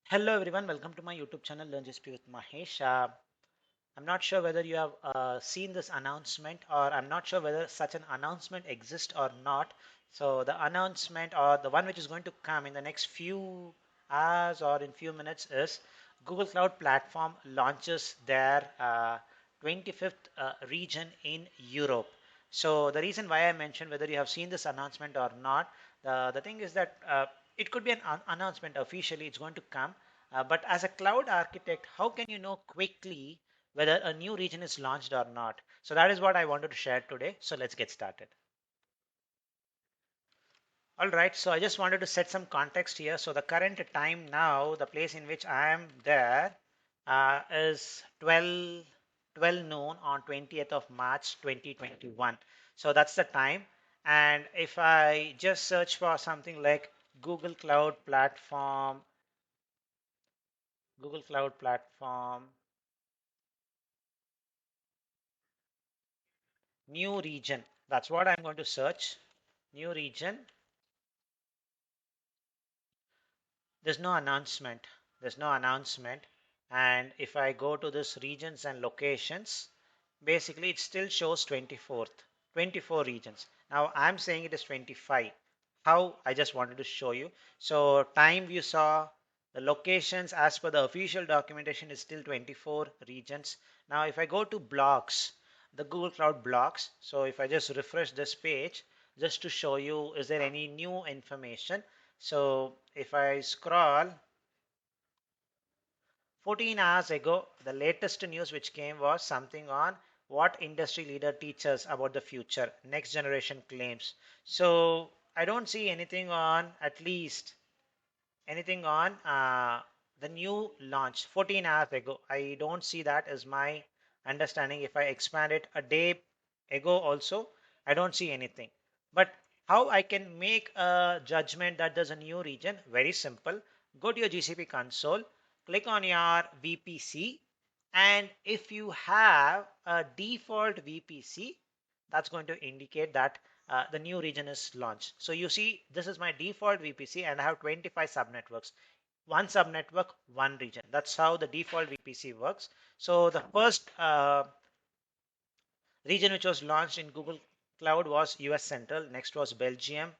Hello everyone, welcome to my YouTube channel Learn GSP with Mahesh. I'm not sure whether you have seen this announcement, or I'm not sure whether such an announcement exists or not. So the announcement, or the one which is going to come in the next few hours or in few minutes, is Google Cloud Platform launches their 25th region in Europe. So the reason why I mentioned whether you have seen this announcement or not, the thing is that it could be an announcement officially, it's going to come. But as a cloud architect, how can you know quickly whether a new region is launched or not? So that is what I wanted to share today. So let's get started. All right, so I just wanted to set some context here. So the current time now, the place in which I am there is 12 noon on 20th of March 2021. So that's the time. And if I just search for something like Google Cloud Platform, Google Cloud Platform, new region, that's what I'm going to search. New region. There's no announcement. There's no announcement. And if I go to this regions and locations, basically it still shows 24th, 24 regions. Now I'm saying it is 25. How? I just wanted to show you. So time you saw, the locations as per the official documentation is still 24 regions. Now if I go to blocks, the Google Cloud blocks. So if I just refresh this page, just to show you, is there any new information? So if I scroll, 14 hours ago, the latest news which came was something on what industry leader teaches about the future, next generation claims. So I don't see anything on, at least anything on the new launch 14 hours ago. I don't see that as my understanding. If I expand it a day ago also, I don't see anything. But how I can make a judgment that there's a new region? Very simple. Go to your GCP console, click on your VPC, and if you have a default VPC, that's going to indicate that the new region is launched. So you see, this is my default VPC and I have 25 subnetworks. One subnetwork, one region. That's how the default VPC works. So the first region which was launched in Google Cloud was US Central. Next was Belgium.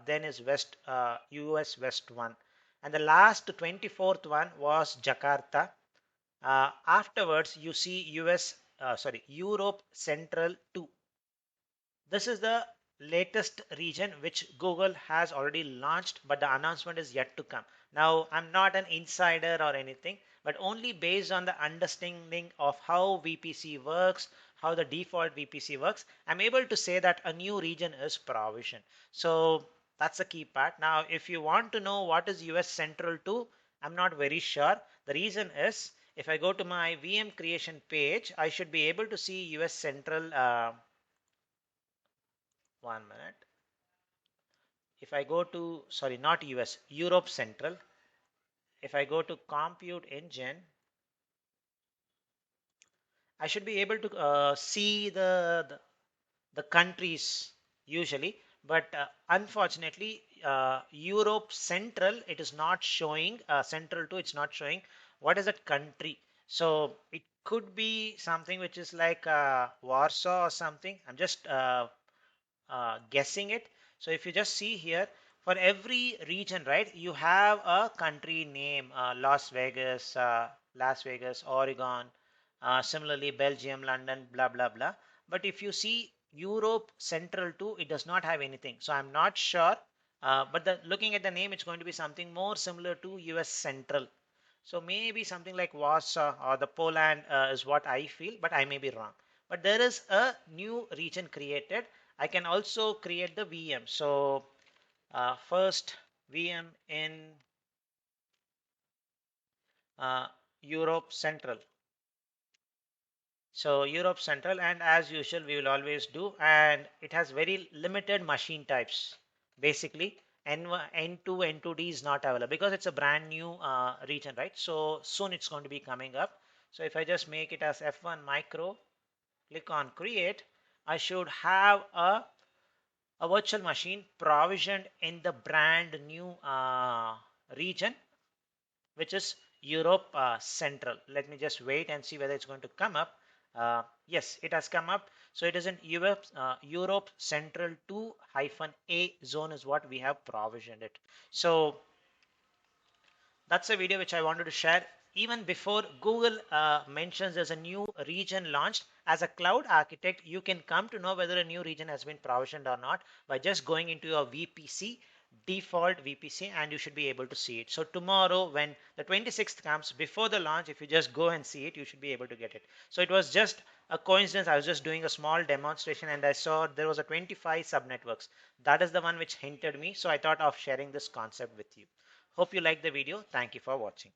Then is West US West 1. And the last 24th one was Jakarta. Afterwards, you see Europe Central 2. This is the latest region which Google has already launched, but the announcement is yet to come. Now, I'm not an insider or anything, but only based on the understanding of how VPC works, how the default VPC works, I'm able to say that a new region is provisioned. So that's the key part. Now, if you want to know what is US Central 2, I'm not very sure. The reason is if I go to my VM creation page, I should be able to see US Central. 1 minute. If I go to, sorry, not US, Europe Central, if I go to compute engine, I should be able to see the countries usually, but unfortunately, Europe Central, it is not showing, Central 2, it's not showing what is that country. So it could be something which is like Warsaw or something. I'm just guessing it. So if you just see here, for every region, right, you have a country name, Las Vegas, Oregon, similarly Belgium, London, blah, blah, blah. But if you see Europe Central 2, it does not have anything. So I'm not sure. But looking at the name, it's going to be something more similar to US Central. So maybe something like Warsaw or the Poland is what I feel, but I may be wrong. But there is a new region created. I can also create the VM. So first VM in uh, Europe Central. So Europe Central, and as usual, we will always do, and it has very limited machine types. Basically, N2, N2D is not available because it's a brand new region, right? So soon it's going to be coming up. So if I just make it as F1 micro, click on create, I should have a virtual machine provisioned in the brand new region. which is Europe Central. Let me just wait and see whether it's going to come up. Yes, it has come up. So it is in Europe Central 2-A zone is what we have provisioned it. So that's a video which I wanted to share. Even before Google mentions there's a new region launched, as a cloud architect, you can come to know whether a new region has been provisioned or not by just going into your VPC, default VPC, and you should be able to see it. So tomorrow when the 26th comes before the launch, if you just go and see it, you should be able to get it. So it was just a coincidence. I was just doing a small demonstration and I saw there was a 25 subnetworks. That is the one which hinted me. So I thought of sharing this concept with you. Hope you liked the video. Thank you for watching.